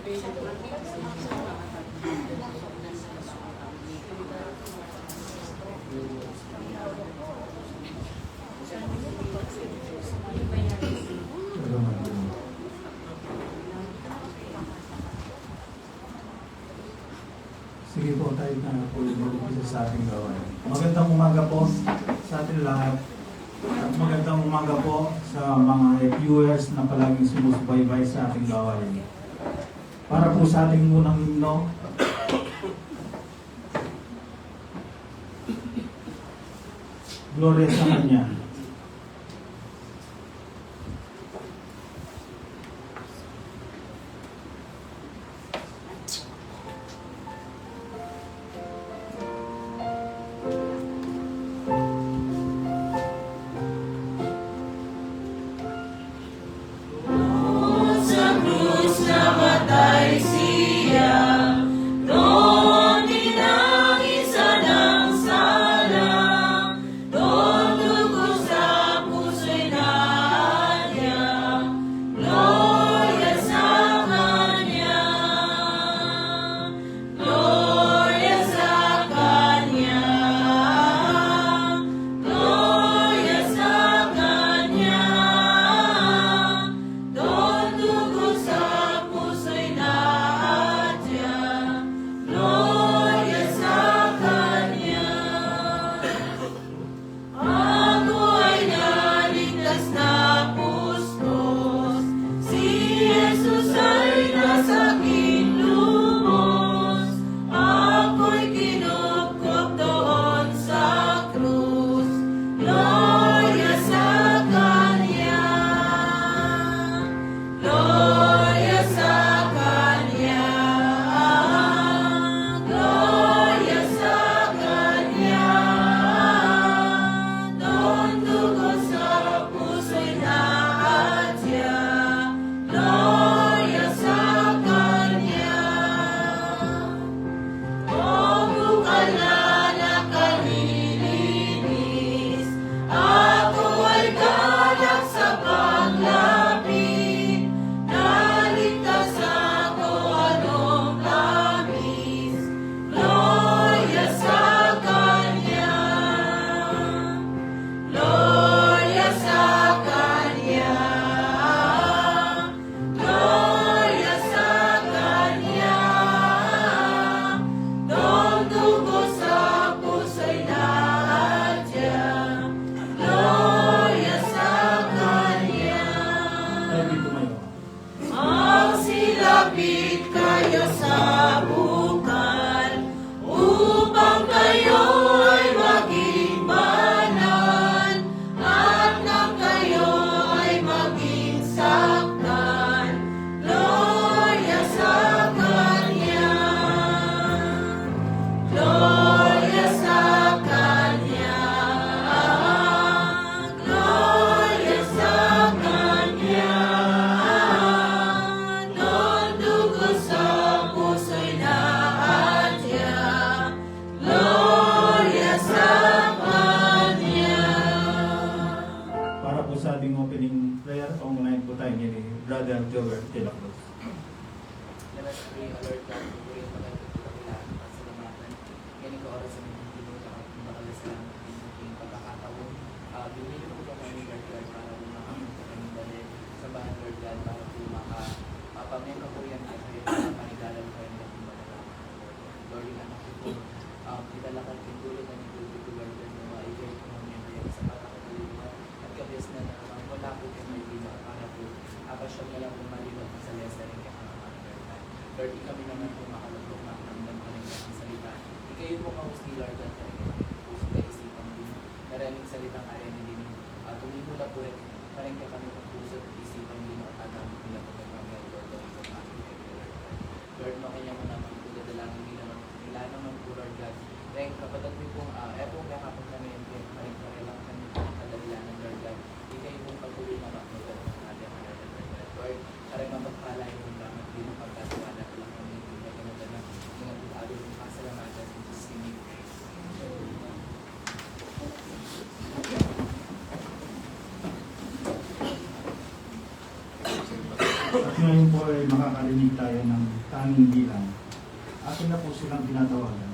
Sige po tayo na po sa ating gawain. Magandang umaga po sa ating lahat. At magandang umaga po sa mga viewers na palaging sumusubaybay sa ating gawain. Para po sa ating munang himno, Gloria sa Kanya. Lord, kami naman po makalagok na kamdam ka rin ang salita. Ikayo po ka-host ni Lord at puso ka isipan din. Maraming salitang ayaw na din. Tumimula po rin. Maraming ka kami ng puso at isipan din at agamit nila po kami Lord. Lord, makanya mo naman po dadalangin nila naman po Lord God. Dahil kapatid mo pong epong kakapag kami maraming karelang kami kadalilanan Lord God. Ikayo pong pagtuloy na makapagod ng ating Lord. Lord, karang mapagpalay mo naman din ang pagkasiwala. At ngayon po ay makakarinig tayo ng tanging bilang. Atin na po silang tinatawagan.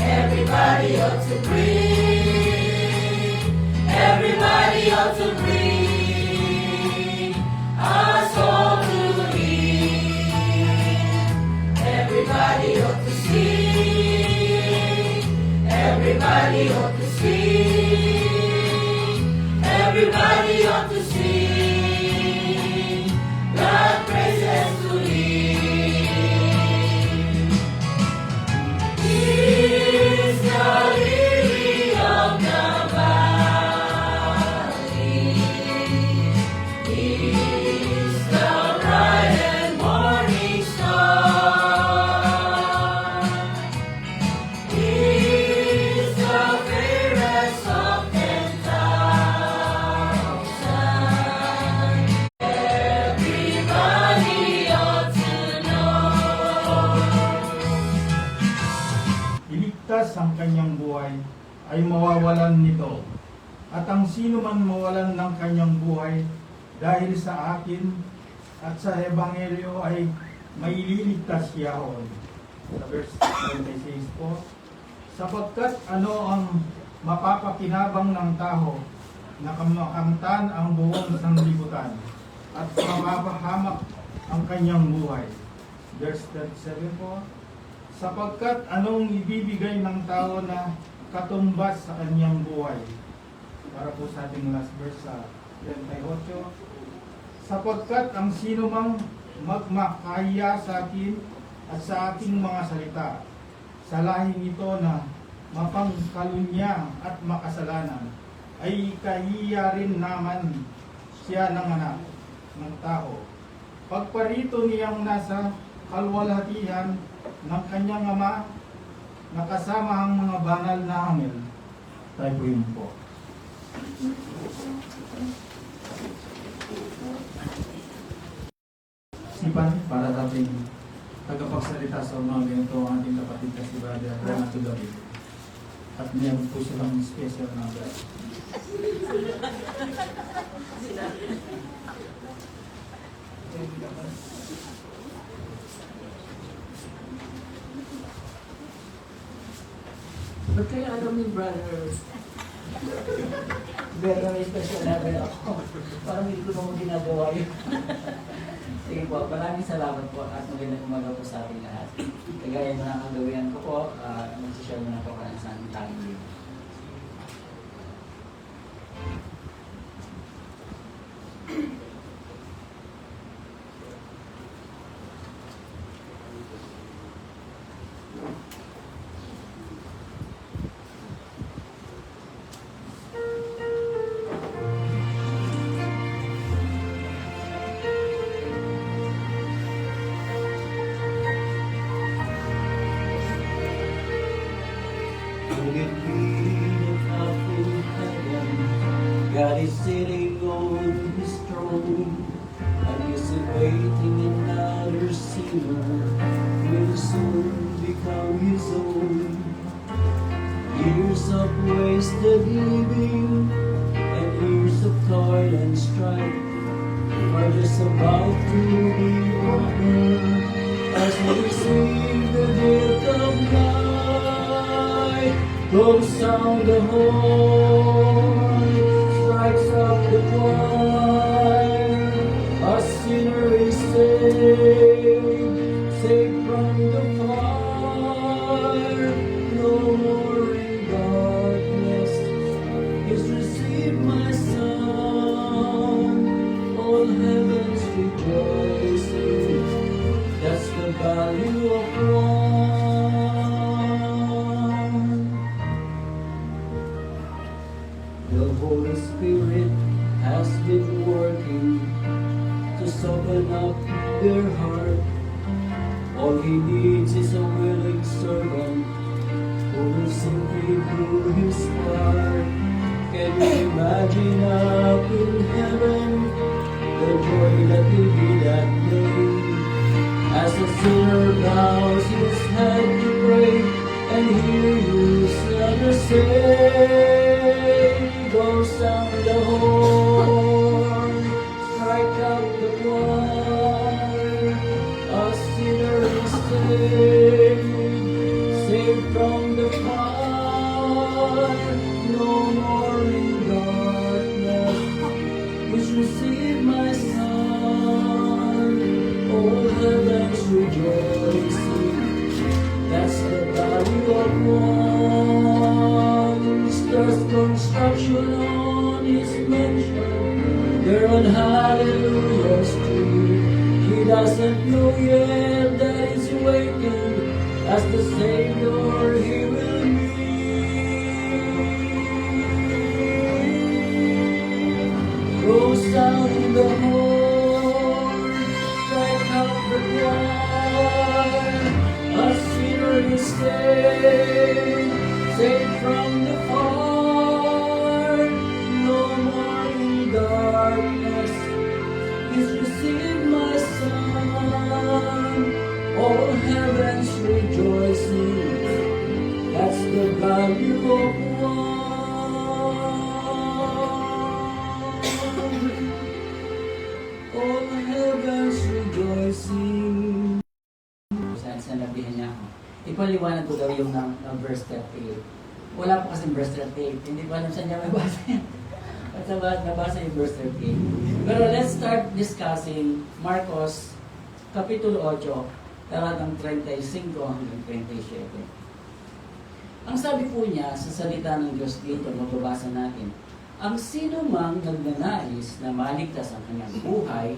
Everybody ought to breathe. Everybody ought to breathe. Our soul to lead. Everybody ought to sing. Everybody ought to sing. Everybody ought to sing. God praises to Him. He's the lily of the valley. He's the bright and morning star. He's the fairest of 10,000. Everybody ought to know. Iligtas ang kanyang buhay ay mawawalan nito. At ang sino man mawalan ng kanyang buhay dahil sa akin at sa Ebanghelyo ay maililigtas siyaon. Sa verse 26 po, sapagkat ano ang mapapakinabang ng tao na kamakamtan ang buong sanglibutan at mapapahamak ang kanyang buhay. Verse 37 po, sapagkat anong ibibigay ng tao na katumbas sa kanyang buhay. Para po sa ating last verse sa 38. Sapagkat ang sino mang magmakaya sa akin at sa aking mga salita, sa lahing ito na mapangkalunya at makasalanan, ay kahiya rin naman siya ng anak ng tao. Pagparito niyang nasa kalwalhatian ng kanyang ama, nakasama ang mga banal na anghel. Tayo po yun po. Sipan para sa ating tagapagsalita sa mga ganito ang ating kapatid na si Brother Renato David. At meron po silang special number. Ba't kaya alam ni brother? Pero may special level ako. Parang hindi ko naman ginagawa yun. Sige po, maraming salamat po at magandang umaga po sa ating lahat. Kagaya mo ng kagawian ko po, magsishare mo na po ka sa ating tanging libro. Could it be that up in heaven, God is sitting on his throne, and is awaiting another sinner who will soon become his own? Years of wasted living and years of toil and strife are just about to be over as we receive the gift of life. Go sound the horn, strikes up the choir. A sinner is saved, saved from the fire. No more in darkness, is received my son. All heavens rejoicing, that's the value of one. The Holy Spirit has been working to soften up their heart. All he needs is a willing servant who will simply do his part. Can you imagine up in heaven the joy that will be that day as the sinner bows his head to pray and hear his Son say, go sound the horn, strike out the choir. A sinner is saved, saved from the fire. No more in darkness, which receive my son. All heavens rejoicing, that's the value of one. Starts construction on his mansion, they're on Hallelujah Street. He doesn't know yet that he's waiting as the Savior he will meet. Go sound the horn, strike out the choir. A sinner is saved, saved from the fire. No more in darkness, he's received my son. All heavens rejoicing, that's the value of one. All heavens rejoicing. Saan sinabihan niya ako? Ipaliwanag ko daw yung ng verse 38. Wala po kasing verse 38. Hindi ko alam saan niya mabasa yan. At sa nabasa yung verse 38. Pero let's start discussing Marcos Kapitulo 8, talatang 35 hanggang 27. Ang sabi po niya sa salita ng Diyos dito, mababasa natin, ang sino mang nagnanais na maligtas ang kanyang buhay,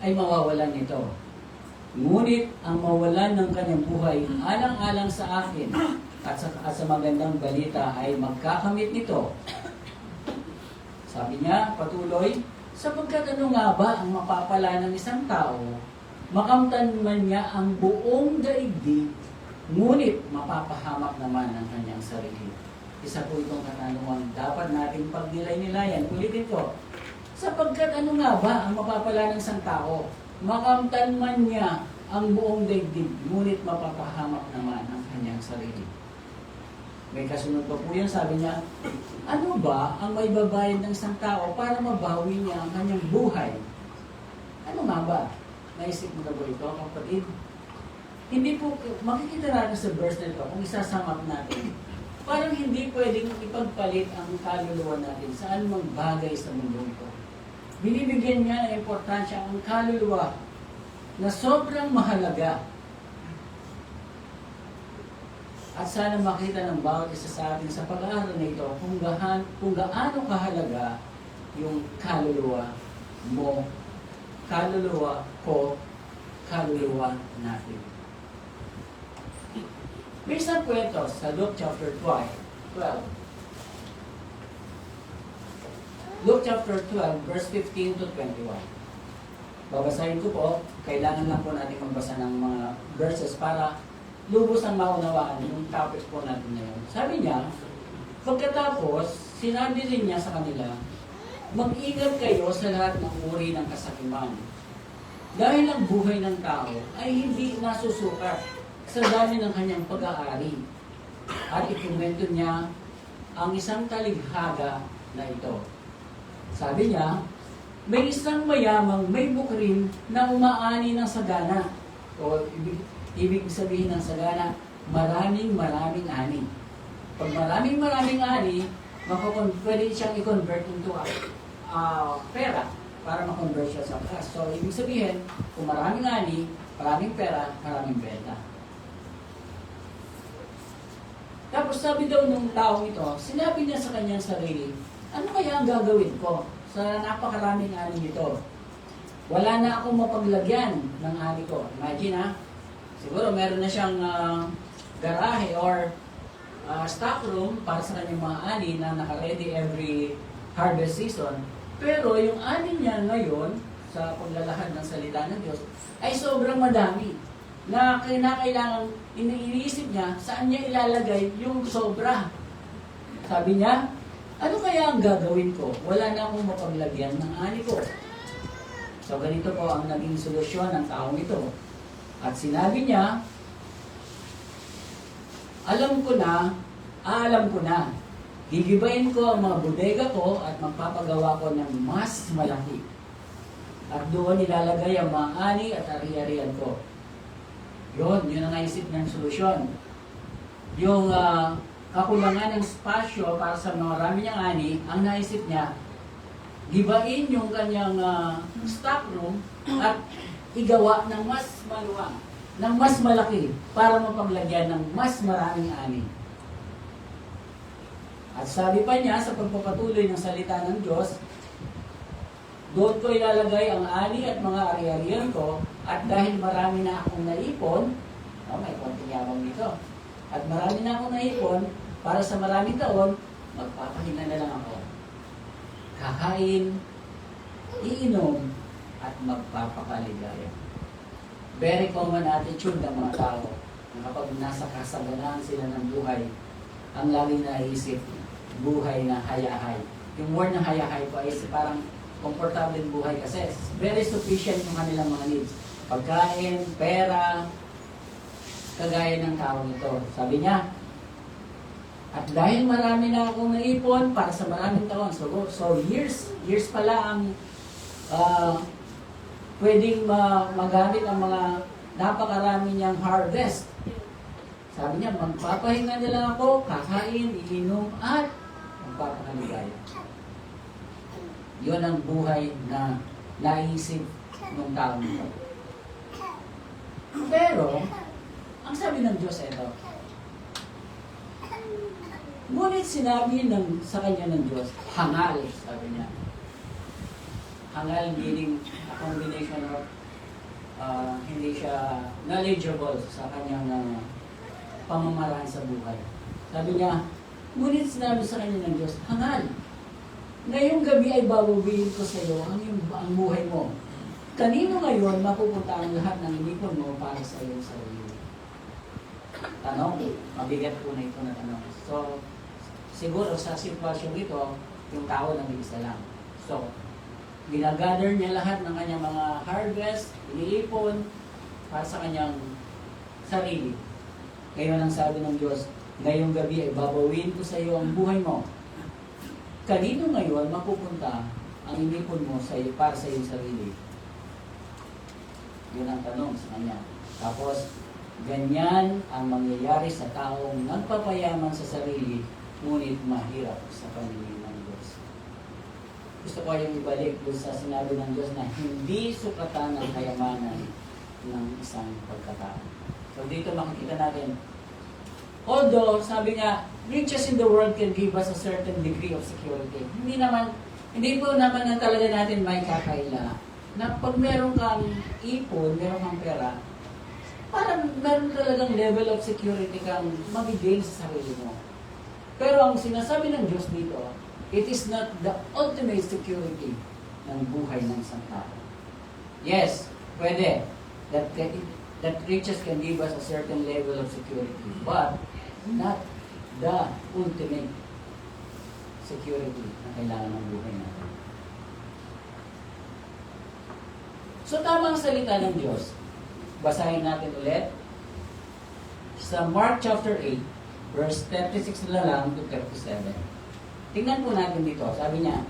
ay mawawalan nito. Ngunit ang mawalan ng kanyang buhay alang-alang sa akin at sa magandang balita ay magkakamit nito. Sabi niya, patuloy, sapagkat ano nga ba ang mapapala ng isang tao, makamtan man niya ang buong daigdig, ngunit mapapahamak naman ang kanyang sarili. Isa po itong katanungan dapat nating pagnilay-nilayan. Ulitin ko, sapagkat ano nga ba ang mapapala ng isang tao, makamtan man niya ang buong daigdig, ngunit mapapahamak naman ang kanyang sarili. May kasunod pa po yan, sabi niya, ano ba ang may babayad ng isang tao para mabawi niya ang kanyang buhay? Ano nga ba? Naisip mo na ba ito, kapatid? Hindi po, makikita natin sa verse na ito, kung isasamap natin, Parang hindi pwedeng ipagpalit ang kaluluwa natin sa anumang bagay sa mundo ito. Binibigyan niya ng importansya ang kaluluwa na sobrang mahalaga. At sana makita ng bawat isa sa atin sa pag-aaral na ito kung gaano kahalaga yung kaluluwa mo, kaluluwa ko, kaluluwa natin. May isang kwento sa Luke chapter 12. Luke chapter 12, verse 15 to 21. Babasahin ko po, kailangan lang po natin magbasa ng mga verses para lubos ang maunawaan yung topic po natin ngayon. Sabi niya, pagkatapos, sinabi rin niya sa kanila, mag-ingat kayo sa lahat ng uri ng kasakiman. Dahil ang buhay ng tao ay hindi nasusukat sa dami ng kanyang pag-aari. At ikumento niya ang isang talighaga na ito. Sabi niya, may isang mayamang may bukrin na umaani ng sagana. O ibig sabihin ng sagana, maraming ani. Pag maraming ani, pwede siyang i-convert into pera para ma-convert siya sa cash. So, ibig sabihin, kung maraming ani, maraming pera, maraming benta. Tapos sabi daw nung taong ito, sinabi niya sa kanyang sarili, ano kaya ang gagawin ko sa napakaraming ani nito? Wala na akong mapaglagyan ng ani ko. Imagine ha, siguro meron na siyang garahe or stock room para sa kanyang mga ani na naka-ready every harvest season. Pero yung ani niya ngayon, sa paglalahad ng salita ng Diyos, ay sobrang madami na kailangan iniisip niya saan niya ilalagay yung sobra. Sabi niya, ano kaya ang gagawin ko? Wala na akong mapaglagyan ng ani ko. So ganito po ang naging solusyon ng taong ito. At sinabi niya, alam ko na, gigibayin ko ang mga bodega ko at magpapagawa ko ng mas malaki. At doon ilalagay ang mga ani at ari-arian ko. Yun ang naisip ng solusyon. Yung kakulangan ng spasyo para sa marami niyang ani, ang naisip niya, gibain yung kanyang stock room at igawa ng mas maluwang, ng mas malaki para mapaglagyan ng mas maraming ani. At sabi pa niya sa pagpapatuloy ng salita ng Diyos, doon ko ilalagay ang ani at mga ari-arian ko at dahil marami na akong naipon, may konting yabang dito, at marami na akong naipon, para sa maraming taon, magpapahinga na lang ako. Kakain, iinom, at magpapakaligaya. Very common attitude ng mga tao na kapag nasa kasaganaan sila ng buhay, ang laging naisip, buhay na hayahay. Yung word na hayahay po ay parang komportableng buhay kasi very sufficient yung kanilang mga needs. Pagkain, pera, kagaya ng tao nito. Sabi niya, at dahil marami na akong naipon para sa maraming taon, so years pala ang pwedeng magamit ang mga napakarami niyang harvest. Sabi niya, magpapahinga na lang ako, kakain, iinom, at magpapakaligaya. Yun ang buhay na naisip ng tao nito. Pero, ang sabi ng Diyos ito, ngunit sinabi sa kanya ng Diyos, hangal, sabi niya. Hangal meaning a combination of hindi siya knowledgeable sa kanyang pamamaraan sa buhay. Sabi niya, ngunit sinabi sa kanya ng Diyos, hangal, ngayong gabi ay babawiin ko sa iyo ang buhay mo. Kanino ngayon mapupunta ang lahat ng inipon mo para sa iyong sarili? Tanong, mabigat po na ito na tanong. So, siguro sa sitwasyon ito, yung tao lang isa lang. So, ginagather niya lahat ng kanyang mga harvest, iniipon, para sa kanyang sarili. Ngayon ang sabi ng Diyos, ngayong gabi ay babawiin ko sa iyo ang buhay mo. Kanino ngayon mapupunta ang inipon mo para sa iyong sarili? Yun ang tanong sa kanya. Tapos, Ganyan ang mangyayari sa taong nagpapayaman sa sarili, ngunit mahirap sa paningin ng Diyos. Gusto ko yung ibalik doon sa sinabi ng Diyos na hindi sukatan ang kayamanan ng isang pagkatao. So dito makikita natin, although sabi nga, riches in the world can give us a certain degree of security. Hindi po naman na talaga natin may kakaila na pag meron kang ipon, meron kang pera, parang meron talagang level of security kang mag-gain sa sarili mo. Pero ang sinasabi ng Diyos dito, it is not the ultimate security ng buhay ng isang tao. Yes, pwede. That riches can give us a certain level of security, but not the ultimate security na kailangan ng buhay natin. So tama ang salita ng Diyos. Basahin natin ulit sa Mark chapter 8, verse 36 na lang to 37. Tingnan po natin dito. Sabi niya,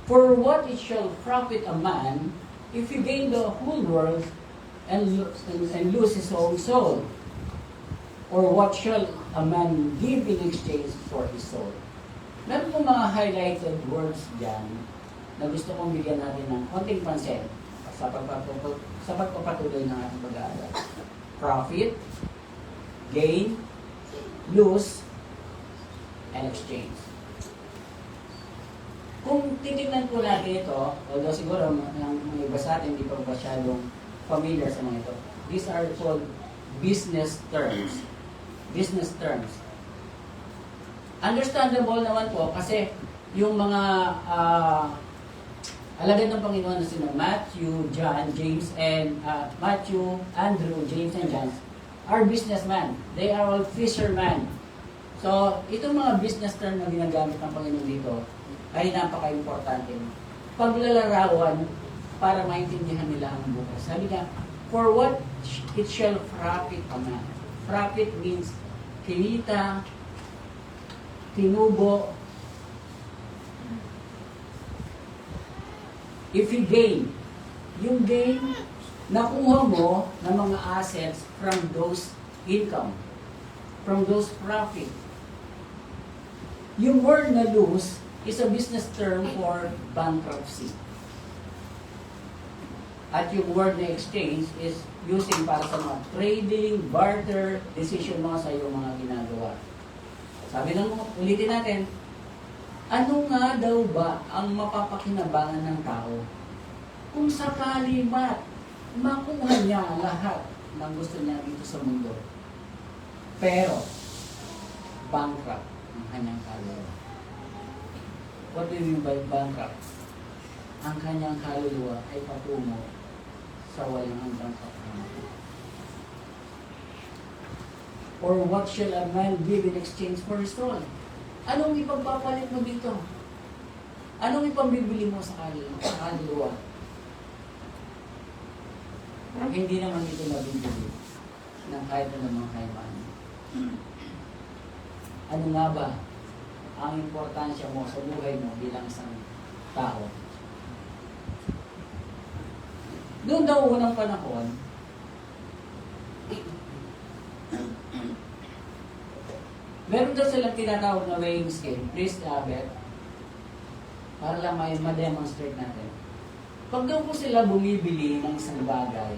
"For what it shall profit a man if he gain the whole world and lose his own soul? Or what shall a man give in exchange for his soul?" Meron po mga highlighted words dyan na gusto kong bigyan natin ng konting pansin sa pagpapatuloy ng ating pag-aaral. Profit, gain, lose, and exchange. Kung titignan po natin ito, although siguro ang iba sa atin hindi pa masyadong familiar sa mga ito, these are called business terms. Business terms. Understandable naman po kasi yung mga alagad ng Panginoon na sino Matthew, John, James, and Matthew, Andrew, James, and John are businessmen. They are all fishermen. So, itong mga business term na ginagamit ng Panginoon dito ay napaka-importante. Paglalarawan para maintindihan nila ang bukas. Sabi niya, "For what it shall profit a man." Profit means kinita, tinubo. If you gain, yung gain, nakuha mo ng mga assets from those income, from those profit. Yung word na lose is a business term for bankruptcy. At yung word na exchange is using para sa mga trading, barter, decision mga sa iyong mga ginagawa. Sabi lang, ulitin natin, ano nga daw ba ang mapapakinabangan ng tao kung sakali makuha niya lahat ng gusto niya dito sa mundo, pero bankrupt ang kanyang kaluluwa? What do you mean by bankrupt? Ang kanyang kaluluwa ay patungo sa walang hanggang kapanahonan. Or what shall a man give in exchange for his soul? Anong ipagpapalit mo dito? Anong ipambibili mo sa kaluluwa? Hindi naman ito nabibili ng kahit anumang kayamanan. Ano nga ba ang importansya mo sa buhay mo bilang isang tao? Noong daw unang panahon, meron daw silang tinatawag na weighing scale. Please, Abet, para lang may ma-demonstrate natin. Pag daw po sila bumibili ng isang bagay,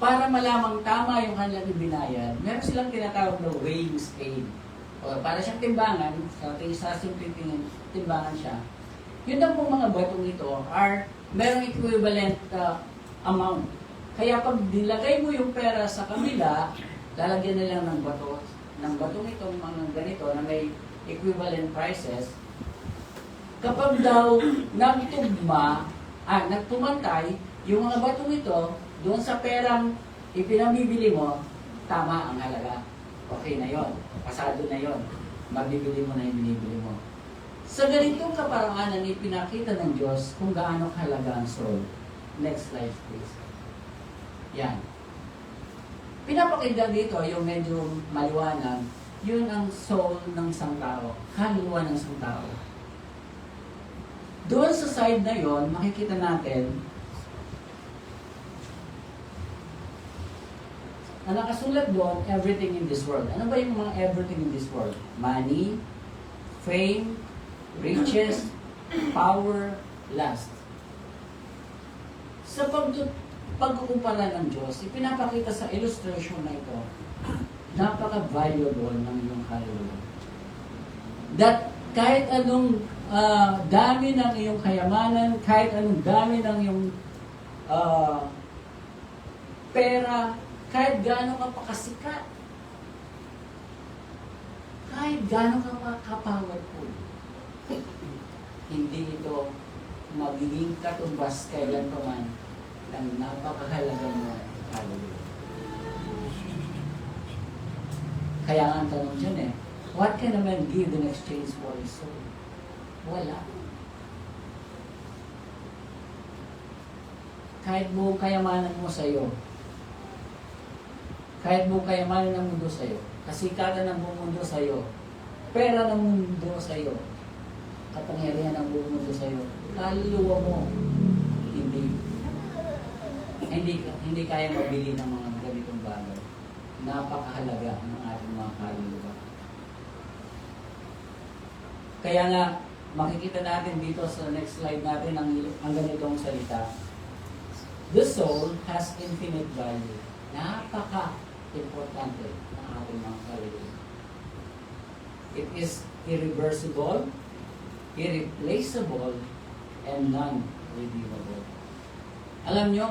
para malamang tama yung kanilang ibinayad, meron silang tinatawag na weighing scale. O para siyang timbangan, sa simpleng timbangan siya. Yun daw po mga batong ito are merong equivalent amount. Kaya pag nilagay mo yung pera sa kabila, lalagyan nila ng bato. Ng batong itong mga ganito na may equivalent prices, kapag daw nagpumantay, yung mga batong ito, doon sa perang ipinamibili mo, tama ang halaga. Okay na yon, pasado na yon, mabibili mo na yung binibili mo. Sa ganitong kaparanganan, ipinakita ng Diyos kung gaano kahalaga ang soul. Next slide, please. Yan. Pinapakita dito yung medyo maliwanag, yun ang soul ng isang tao, kaluluwa ng isang tao. Doon sa side na yon, makikita natin, ang nakasulat doon, everything in this world. Ano ba yung mga everything in this world? Money, fame, riches, power, lust. Sa pagkukumpara ng Diyos, ipinapakita sa illustration na ito, napaka-valuable ng iyong kaluluwa. That kahit anong dami ng iyong kayamanan, kahit anong dami ng iyong pera, kahit gaano ka pakasikat, kahit gaano ka ka-powerful, hindi ito magiging katumbas kailan pa man ng napakahalaga mo kaluluwa. Kaya nga ang tanong dyan what can a man give in exchange for his soul? Wala. Kahit buong kayamanan mo sa'yo, kahit buong kayamanan ng mundo sa'yo, kasikatan ng buong mundo sa'yo, pera ng mundo sa'yo, kapangyarihan ng buong mundo sa'yo, kaluluwa mo, hindi kaya mabili ng mga ganitong bagay. Napakahalaga ng ating mga kaluluwa. Ka nga, makikita natin dito sa next slide natin ang ganitong salita. The soul has infinite value. Napaka-importante ng ating mga kaluluwa. It is irreversible, irreplaceable, and non-redeemable. Alam nyo,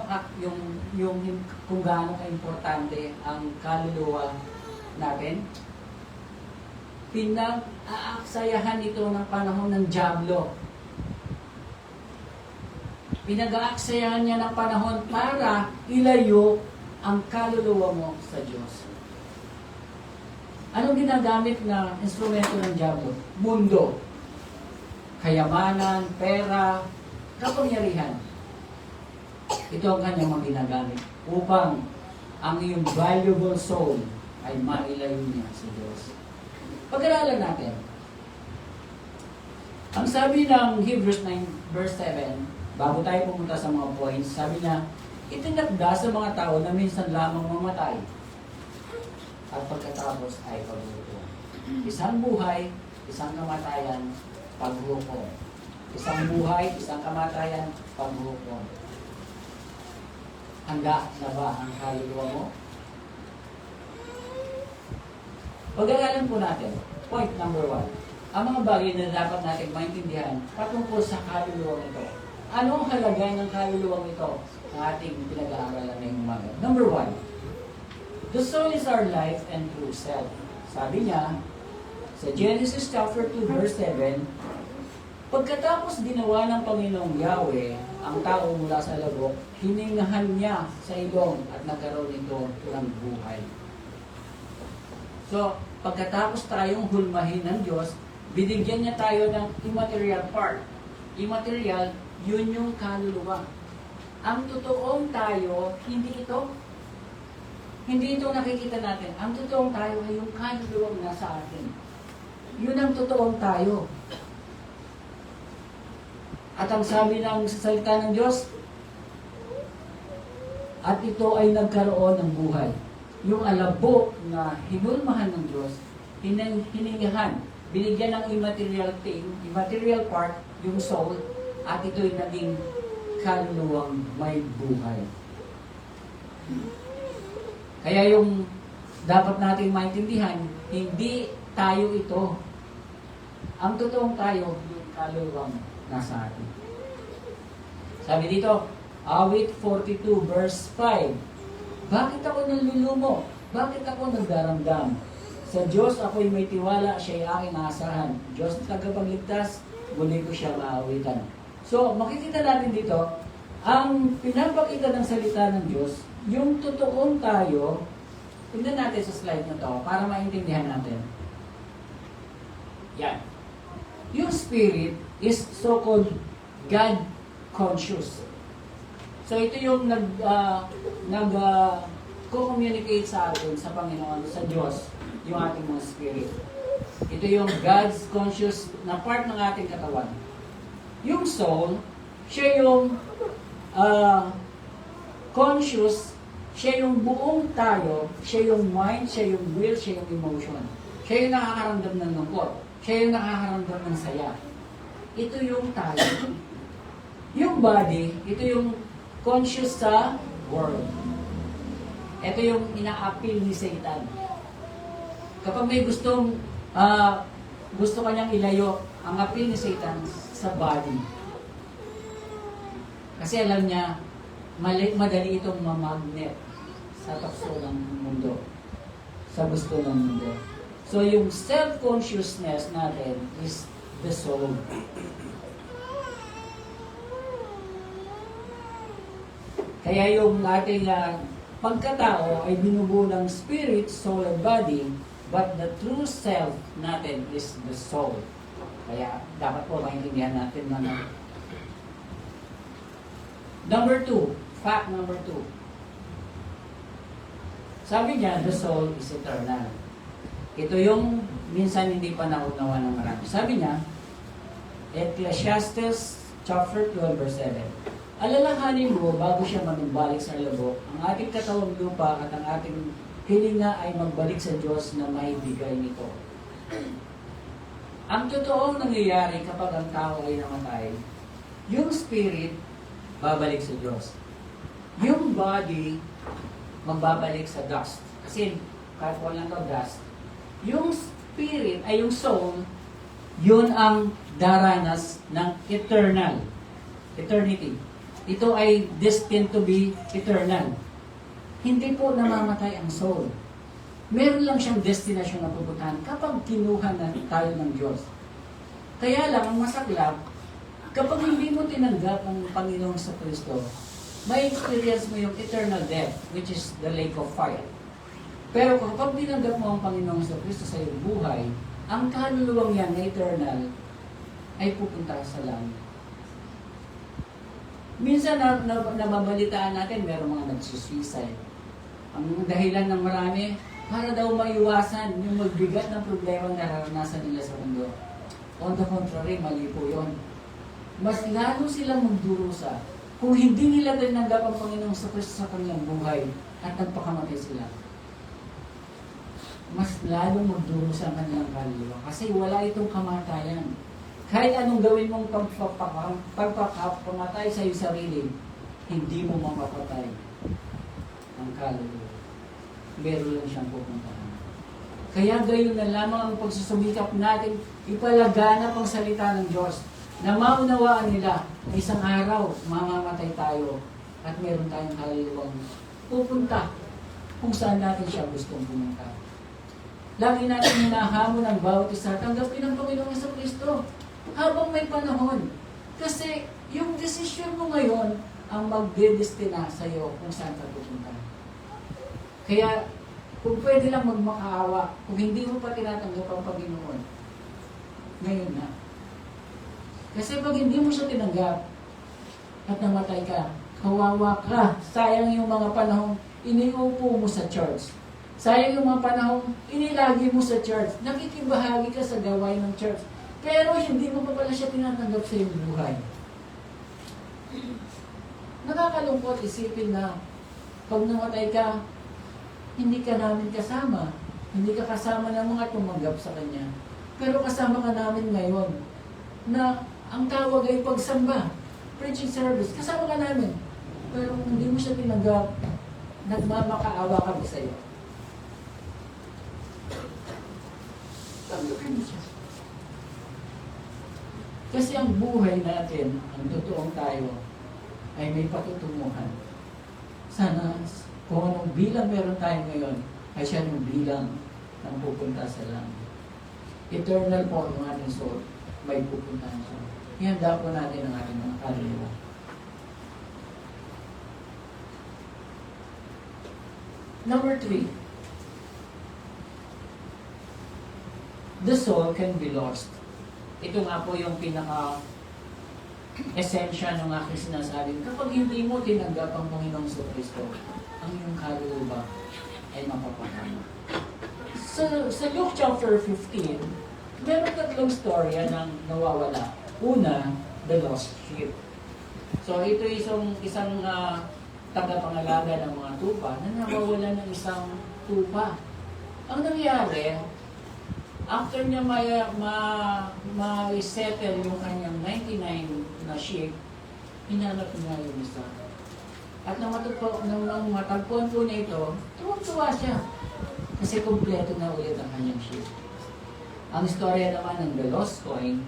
yung kung gaano ka-importante ang kaluluwa natin, pinag-aaksayahan ito ng panahon ng dyablo. Pinag-aaksayahan niya ng panahon para ilayo ang kaluluwa mo sa Diyos. Anong ginagamit na instrumento ng dyablo? Mundo. Kayamanan, pera, kapangyarihan. Ito ang kanyang mga ginagamit upang ang iyong valuable soul ay mailayo niya sa Diyos. Pag-aralan natin. Ang sabi ng Hebrews 9 verse 7, bago tayo pumunta sa mga points, sabi niya, itinakda sa mga tao na minsan lamang mamatay at pagkatapos ay paghukom. Isang buhay, isang kamatayan, paghukom. Isang buhay, isang kamatayan, paghukom. Handa na ba ang kaluluwa mo? Pag-aralan po natin, point number 1. Ang mga bagay na dapat natin maintindihan patungkol sa kaluluwa ito. Anong halaga ng kaluluwa ito na ating pinag-aaralan ngayong umaga? Number 1. The soul is our life and true self. Sabi niya, sa Genesis chapter 2 verse 7, pagkatapos ginawa ng Panginoong Yahweh ang tao mula sa labok, hiningahan niya sa ilong at nagkaroon ito ng buhay. So, pagkatapos tayong hulmahin ng Diyos, binigyan niya tayo ng immaterial part. Immaterial, yun yung kaluluwa. Ang totoong tayo, hindi ito nakikita natin. Ang totoong tayo ay yung kaluluwang nasa atin. Yun ang totoong tayo. At ang sabi ng salita ng Diyos, at ito ay nagkaroon ng buhay. Yung alabok na hinulmahan ng Diyos, hiningahan, binigyan ng immaterial thing, immaterial part, yung soul, at ito'y naging kaluluwang may buhay. Kaya yung dapat nating maintindihan, hindi tayo ito. Ang totoong tayo, yung kaluluwang nasa atin. Sabi dito, Awit 42 verse 5, bakit ako nalulumo? Bakit ako nagdaramdam? Sa Diyos ako'y may tiwala, siya'y aking aasahan. Diyos na tagapagligtas, muli ko siya maawitan. So, makikita natin dito, ang pinapakita ng salita ng Diyos, yung totoong tayo, tingnan natin sa slide na to para maintindihan natin. Yan. Yung spirit is so-called God conscious. So ito yung nag-communicate sa atin sa Panginoon, sa Diyos, yung ating mga spirit. Ito yung God's conscious na part ng ating katawan. Yung soul, siya yung conscious, Siya yung buong tayo, siya yung mind, siya yung will, siya yung emotion. Siya yung nakakaramdam ng lungkot. Siya yung nakakaramdam ng saya. Ito yung tayo. Yung body, ito yung conscious sa world. Ito yung ina-appeal ni Satan. Kapag may gusto kanyang ilayo, ang appeal ni Satan sa body. Kasi alam niya, madali itong mamagnet sa takso ng mundo. Sa gusto ng mundo. So yung self-consciousness natin is the soul. Kaya yung ating pagkatao ay binubuo ng spirit, soul, and body, but the true self natin is the soul. Kaya dapat po maintindihan natin na Number 2, fact number 2. Sabi niya, the soul is eternal. Ito yung minsan hindi pa naunawa ng marami. Sabi niya, Ecclesiastes chapter 12 verse 7. Alalahanin mo bago siya manumbalik sa labok, ang ating katawang lupa at ang ating hilinga ay magbalik sa Diyos na may bigay nito. Ang totoong nangyayari kapag ang tao ay namatay, yung spirit babalik sa Diyos. Yung body magbabalik sa dust. Kasi kahit walang dust, yung spirit ay yung soul, yun ang daranas ng eternity. Ito ay destined to be eternal. Hindi po namamatay ang soul. Meron lang siyang destination na pupuntahan kapag kinuha na tayo ng Diyos. Kaya lang, ang masaklap, kapag hindi mo tinanggap ang Panginoong sa Kristo, may experience mo yung eternal death, which is the lake of fire. Pero kapag tinanggap mo ang Panginoong sa Kristo sa iyong buhay, ang kaluluwang yan na eternal ay pupunta sa langit. Minsan nababalitaan natin, meron mga nagsusuicide. Ang dahilan ng marami, para daw maiwasan yung magbigat ng problema na nararanasan nila sa mundo. On the contrary, mali po yun. Mas lalo silang magdurusa kung hindi nila tinanggap ang Panginoong sa Kristo sa kanilang buhay at nagpakamatay sila. Mas lalong magdurusa ang kanilang kaluluwa kasi wala itong kamatayan. Kahit anong gawin mong pagpakamatay sa iyong sarili, hindi mo mapapatay ang kaluluwa. Meron lang siyang pupuntahan. Kaya gayon na lamang ang pagsusumikap natin, ipalaganap ang salita ng Diyos na maunawaan nila na isang araw mamamatay tayo at meron tayong kaluluwang pupunta kung saan natin siya gustong pumunta. Lagi natin hinahamon ang bawat isa, tanggapin ang Panginoon sa Kristo habang may panahon. Kasi yung desisyon mo ngayon ang magdedestina sa iyo kung saan ka pupunta. Kaya kung pwede lang magmakaawa, kung hindi mo pa tinatanggap ang Panginoon, ngayon na. Kasi pag hindi mo siya tinanggap at namatay ka, kawawa ka. Sayang yung mga panahong iniupo mo sa church. Sayang yung mga panahong inilagi mo sa church. Nakikibahagi ka sa gawain ng church. Pero hindi mo pa pala siya tinatanggap sa iyong buhay. Nakakalungkot isipin na pag namatay ka, hindi ka namin kasama. Hindi ka kasama ng mga tumanggap sa Kanya. Pero kasama ka namin ngayon na ang tawag ay pagsamba, preaching service, kasama ka namin. Pero kung hindi mo siya tinanggap, nagmamakaawa kami sa iyo. Tanggapin mo siya. Kasi ang buhay natin, ang totoong tayo, ay may patutunguhan. Sana kung anong bilang meron tayo ngayon, ay siya yung bilang ng pupunta sa langit. Eternal po yung ating soul, may pupuntahan siya. Ihanda po natin ang ating mga kaluluwa. Number 3. The soul can be lost. Ito nga po yung pinaka-esensya ng aking sinasabi. Kapag hindi mo tinanggap ang Panginoong Kristo, ang iyong kaluluwa ay mapapahama. Sa Luke chapter 15, meron tatlong storya ng nawawala. Una, the lost sheep. So ito isang tagapangalaga ng mga tupa na nawawala ng isang tupa. Ang nangyari, after niya ma-settle yung kanyang 99 na sheep, hinanap niya yung isa. At nang matagpuan po niya ito, tuwang-tuwa siya. Kasi kumpleto na ulit ang kanyang sheep. Ang istorya naman ng The Lost Coin,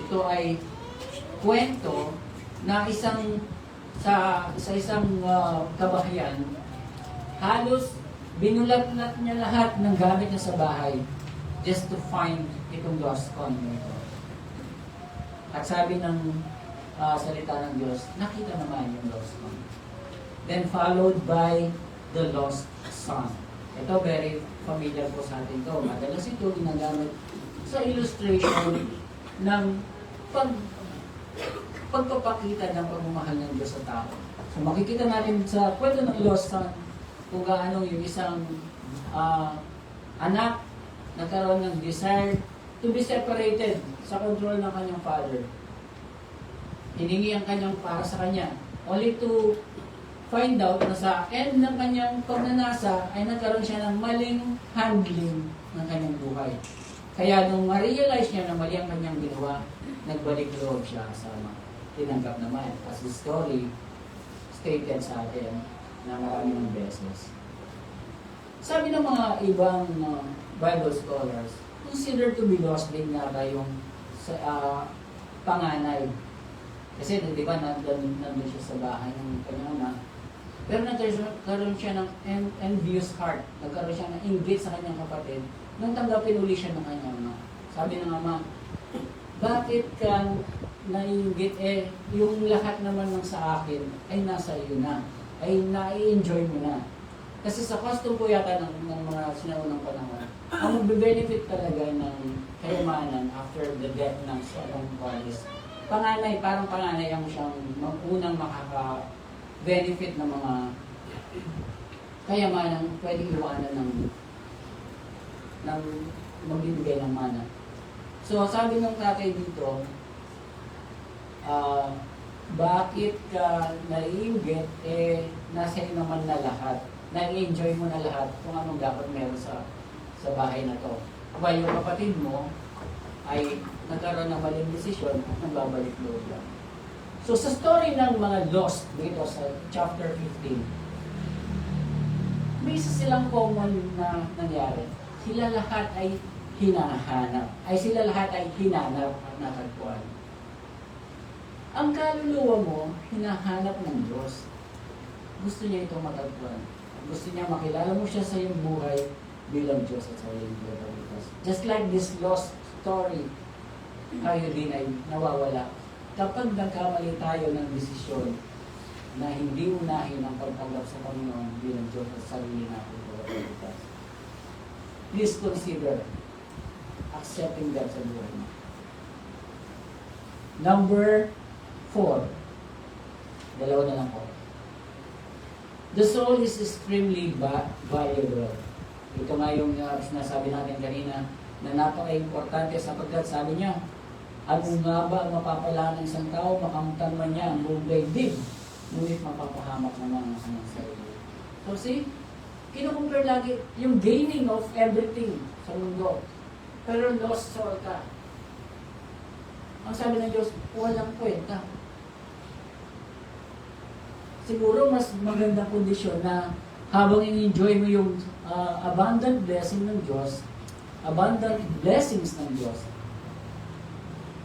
ito ay kwento na sa isang kabahayan, halos binulat-lat niya lahat ng gamit niya sa bahay just to find itong lost coin nito. At sabi ng salita ng Diyos, nakita naman yung lost coin. Then followed by the lost son. Ito very familiar po sa atin to. Madalas ito ginagamit sa illustration ng pagpapakita ng pagmamahal ng Diyos sa tao. So makikita natin sa kwento ng lost son kung gaano yung isang anak nagkaroon ng desire to be separated sa control ng kanyang father. Hiningi ang kanyang para sa kanya, only to find out na sa end ng kanyang pagnanasa ay nagkaroon siya ng maling handling ng kanyang buhay. Kaya nung ma-realize niya na mali ang kanyang ginawa, nagbalik loob siya sa ama. Tinanggap naman as the story stated sa atin na maraming beses. Sabi ng mga ibang Bible scholars, considered to be lost din nga ba yung panganay. Kasi di ba nandun siya sa bahay ng kanyang ama. Pero nagkaroon siya ng envious heart. Nagkaroon siya ng inggit sa kanyang kapatid nung tanggapin uli siya ng kanyang ama. Sabi ng ama, bakit ka naiinggit? Yung lahat naman ng sa akin ay nasa iyo na. Ay nai-enjoy mo na. Kasi sa custom po yata ng mga sinaunang panahon, ang magbe-benefit talaga ng kayamanan after the death ng isang is panganay, parang panganay ang siyang unang makaka-benefit ng mga kayamanan pwede iwanan ng magbibigay ng mana. So sabi ng tatay dito, bakit ka naiinggit? Nasa iyo naman na lahat. Na-enjoy mo na lahat kung anong dapat meron sa bahay na to. While yung kapatid mo ay nagkaroon ng maling desisyon at nagbabalik loob lang. So sa story ng mga lost dito sa chapter 15, may isa silang common na nangyari. Sila lahat ay hinahanap. Sila lahat ay hinanap at natagpuan. Ang kaluluwa mo, hinahanap ng Diyos. Gusto niya itong matagpuan. Gusto niya makilala mo siya sa iyong buhay bilang Diyos at sa iyong buhay. Just like this lost story, tayo din ay nawawala. Kapag nagkamali tayo ng desisyon na hindi unahin ang pagtanggap sa Panginoon bilang Diyos at sarili natin. Please consider accepting that sa buhay mo. Number 4. Dalawa na lang po. The soul is extremely valuable. Ito nga yung sinasabi natin kanina na napaka-importante sapagkat sabi niya, ano nga ba ang mapapala ng isang tao, makamtan man niya ang buong daigdig, ngunit mapapahamak naman ang kanyang sarili. So see, kinukumpare lagi yung gaining of everything sa mundo. Pero lost soul ka. Ang sabi ng Diyos, walang kwenta. Siguro mas magandang kondisyon na habang in-enjoy mo yung abundant blessing ng Diyos, abundant blessings ng Diyos,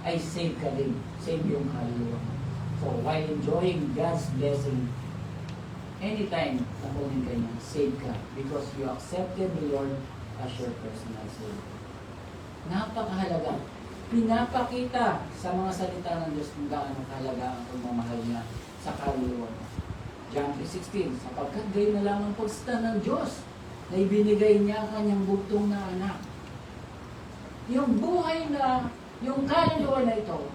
ay save ka din. Save yung kaluluwa. So while enjoying God's blessing, anytime na kunin ka niya, save ka because you accepted the Lord as your personal Savior. Napakahalaga. Pinapakita sa mga salita ng Diyos kung gaano kahalaga ang pagmamahal niya sa kaluluwa mo. John 3:16, sapagkat gayon na lamang pagsita ng Diyos na ibinigay niya ang kanyang bugtong na anak. Yung buhay na, yung kaluluwa na ito,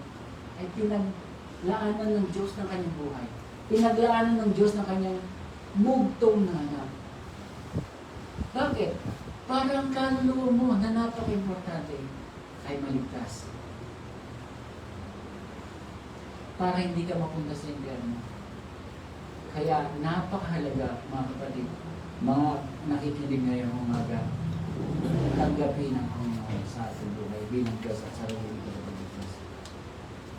ay pinaglaanan ng Diyos ng kanyang buhay. Pinaglaanan ng Diyos ng kanyang bugtong na anak. Bakit? Para ang kaluluwa mo na napaka-importante ay maligtas. Para hindi ka mapunta sa impyerno. Kaya napakahalaga mga kapatid, mga nakikinig ngayong umaga, tanggapin ang Panginoon sa ating buhay bilang Diyos at sarili ng Diyos.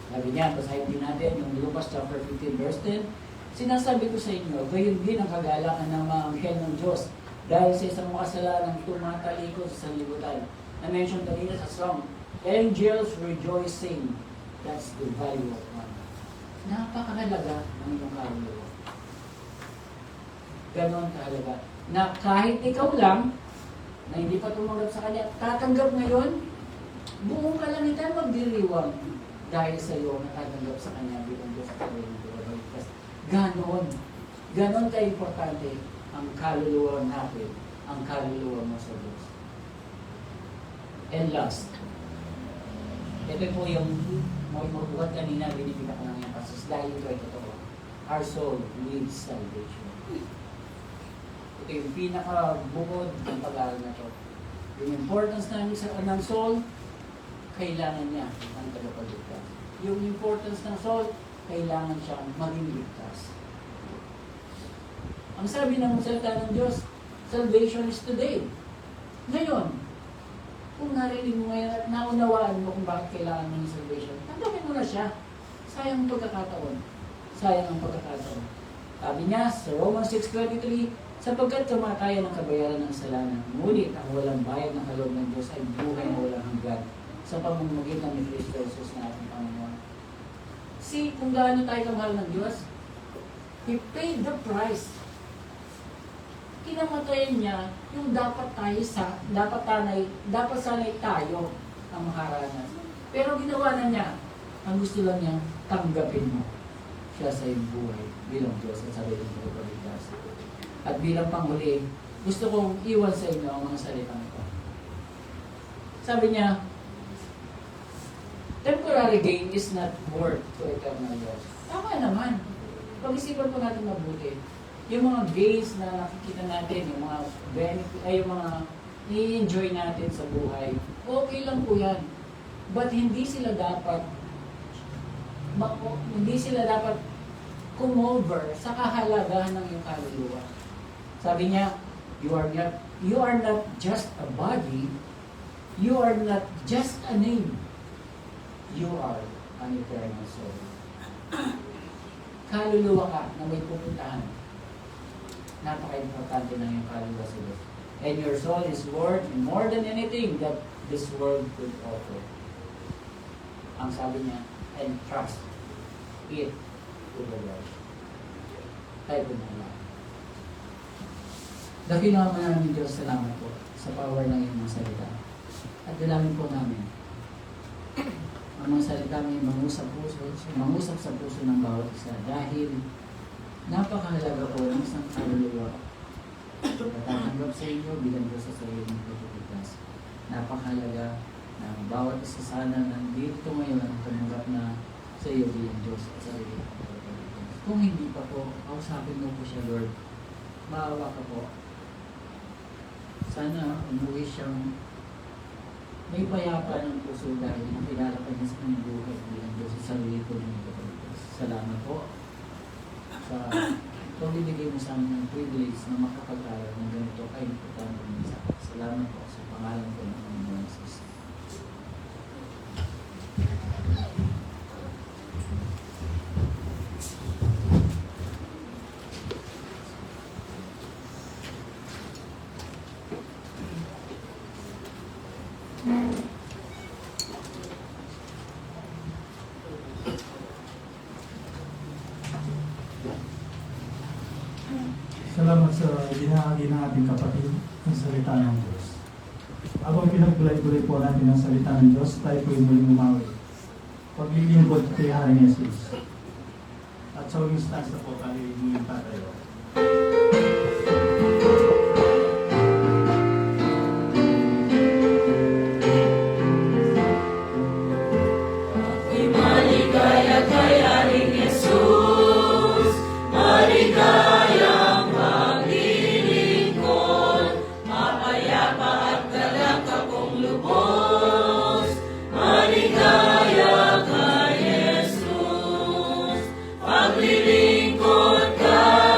Sabi niya, basahin din natin yung Lucas chapter 15 verse 10, sinasabi ko sa inyo, gayon din ang kagalangan ng mga anghel ng Diyos dahil sa isang makasalanang tumatalikod sa sanlibutan. Na-mention kanina sa song, angels rejoicing. That's the value of man. Napakahalaga ng iyong kaluluwa. Ganon kahalaga. Na kahit ikaw lang, na hindi pa tumanggap sa Kanya, tatanggap ngayon, buong kalangitan magdiriwang dahil sa iyo natatanggap sa Kanya bilang Diyos at Panginoon ng buhay. Ganon. Ganon ka-importante ang kaluluwa natin, ang kaluluwa mo sa Diyos. And last, ito po yung magbuhat kanina, binibigyan ko lang yung pasos dahil ito ay totoo. Our soul needs salvation. Ito yung pinaka-bukod ng pag-aaral na ito. Yung importance ng soul, kailangan niya ang tagapagligtas. Yung importance ng soul, kailangan siyang maging ligtas. Ang sabi ng salita ng Diyos, salvation is today. Ngayon, kung narinig mo ngayon at naunawaan mo kung bakit kailangan mo ng salvation, tanggapin mo na siya. Sayang ang pagkakataon. Sayang ang pagkakataon. Sabi niya sa Romans 6:23, sapagkat kamatayan ang kabayaran ng kasalanan, ngunit ang walang bayad ng kaloob ng Diyos ay buhay na walang hanggan sa pamamagitan ni Kristo Jesus na ating Panginoon. See, kung gaano tayo kamahal ng Diyos, He paid the price. Kinamatayan niya yung dapat sanay tayo ang makaranas. Pero ginawa na niya, ang gusto lang niya, tanggapin mo siya sa iyong buhay bilang Diyos at sa iyong pagkaligtas. At bilang panghuli, gusto kong iwan sa inyo ang mga salitang ito. Sabi niya, temporary gain is not worth to eternal loss. Tama naman. Pag-isipan po natin mabuti. Yung mga gains na nakikita natin, yung mga benefit, ay yung mga i-enjoy natin sa buhay, okay lang po yan. But hindi sila dapat come over sa kahalagahan ng iyong kaluluwa. Sabi niya, you are not just a body, you are not just a name, you are an eternal soul. Kaluluwa ka na may pupuntahan. Napaka-importante ng iyong kaluluwa sa Diyos. And your soul is worth more than anything that this world could offer. Ang sabi niya, and trust it to the Lord. Tayo po na lang. Dakila naman namin Diyos, salamat po sa power ng iyong mga salita. At dalangin po namin ang mga salita may mangusap sa puso ng bawat isa dahil napakahalaga po ng isang kaluluwa natatanggap sa inyo bilang Diyos sa sarili ng pagkaligtas. Napakahalaga na ang bawat isa sana nandito ngayon ang tumanggap na sa iyo bilang Diyos at sarili ng pagkaligtas. Kung hindi pa po, kausapin mo po siya, Lord. Maawa ka po. Sana umuwi siyang may payapa ng puso dahil nakilala ka niya sa kanyang buhay bilang Diyos sa sarili ko ng pagkaligtas. Salamat po sa pagbibigay mo sa amin ng privilege na makapag-aral ng ganito ay importante minsan. Salamat po sa pangalan ko ng Panginoon Jesus. Salamat sa binahagi ng ating kapatid ng salita ng Diyos. Habang pinagbulay-bulay po natin ang salita ng Diyos, tayo po yung muling umawi. Paglilingkod kay Haring Jesus. At sa uling stance na po tayo muling tatayo. Maligaya kay Haring Jesus, maligayang paglilingkod, mapayapa at galak akong lubos. Maligaya kay Jesus, paglilingkod kay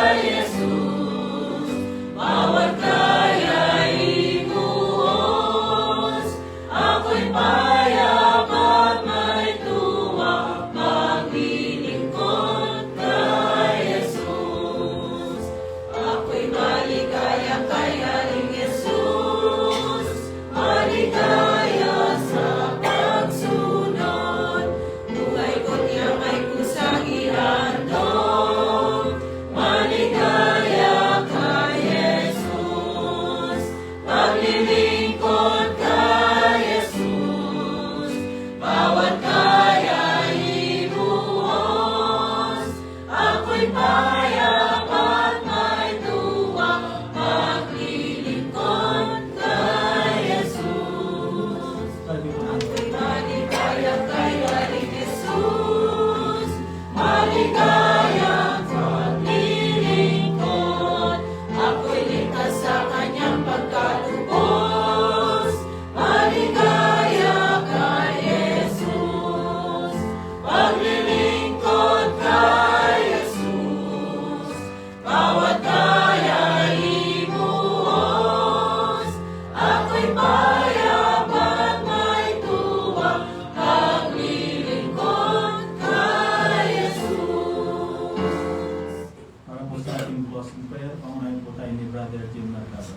Pangunahin po tayo ni Brother Jim Mercado.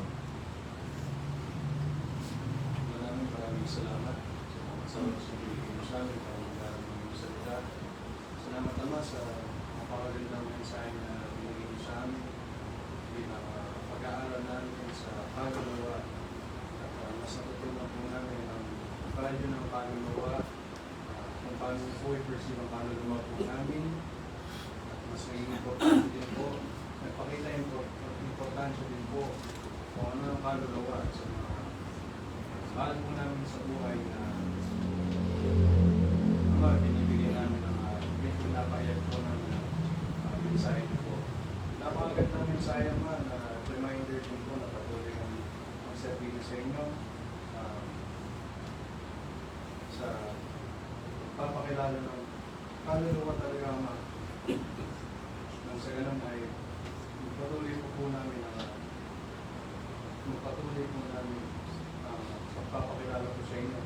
Maraming salamat sa oras na binigay mo sa amin para magkaroon ng iyong salita. Salamat naman sa napakagandang mensahe na binigay mo sa amin. Bilang pag-aaral namin sa kaluluwa at mas natutunan po namin ang value ng kaluluwa, kung paano po i-perceive ang kaluluwa po namin. At mas naging importante din po, nagpakita yung importansya din po kung ano ang kaluluwa sa mga mahal po namin sa buhay na binibigyan namin ng pinapayag po namin ng mensahe niyo po. Napakaganda ng mensahe naman na reminder din po na patuloy ang magservisyo sa inyo sa papakilala ng kaluluwa talaga Ama. Nang sa ganun ay patuloy po namin pagpapakilala po sa inyo.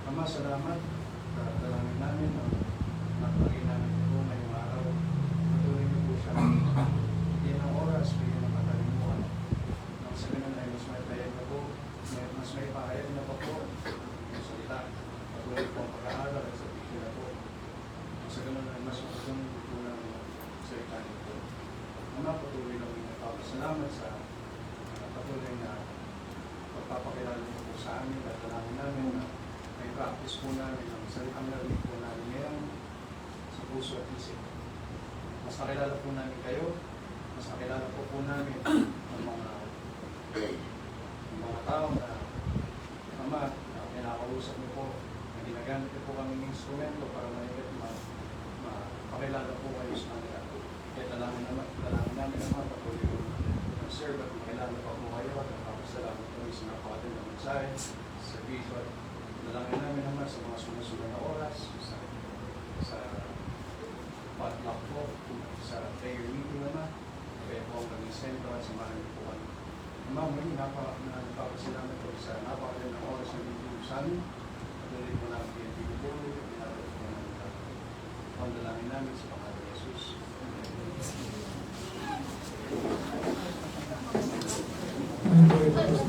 Ama, salamat. Dalangin namin ang napagin namin po ngayong araw. Patuloy niyo po siya. Bigyan ng oras, bigyan ng katalimuhan. Nang sa ganun ay mas may pahayag na po, mas may pahayag na pa po yung salita. Patuloy po ang pag-aaral at sa picture na po. Nang sa ganun ay mas matutunan po namin ang salita niyo po. Ama, patuloy lang yung nagpapasalamat sa patuloy na pagpapakilala niyo po sa amin at dalangin namin na may practice po namin ang salitang narinig po namin ngayon sa puso at isip. Mas nakilala po namin kayo, mas nakilala po namin ang mga tao na Ama, na pinakausap niyo po, na ginagamit niyo po kaming instrumento para mapakilala po kayo sa kanila. Kaya dalangin namin naman patuloy po serve at makilala pa po kayo at nagpapasalamat po sa napakaganda ng mensahe, sa video at dalangin namin naman sa mga sumusunod na oras, sa potluck po, sa prayer meeting naman, kaya po ang maging sentro at samahan niyo po kami. Ma'am, muli napapasalamat po sa napakaganda ng oras na binigay sa amin. Patuloy po namin yung pinupuli at pinapit po namin ang dalangin namin sa pangalan ni Jesus. Ano po ito?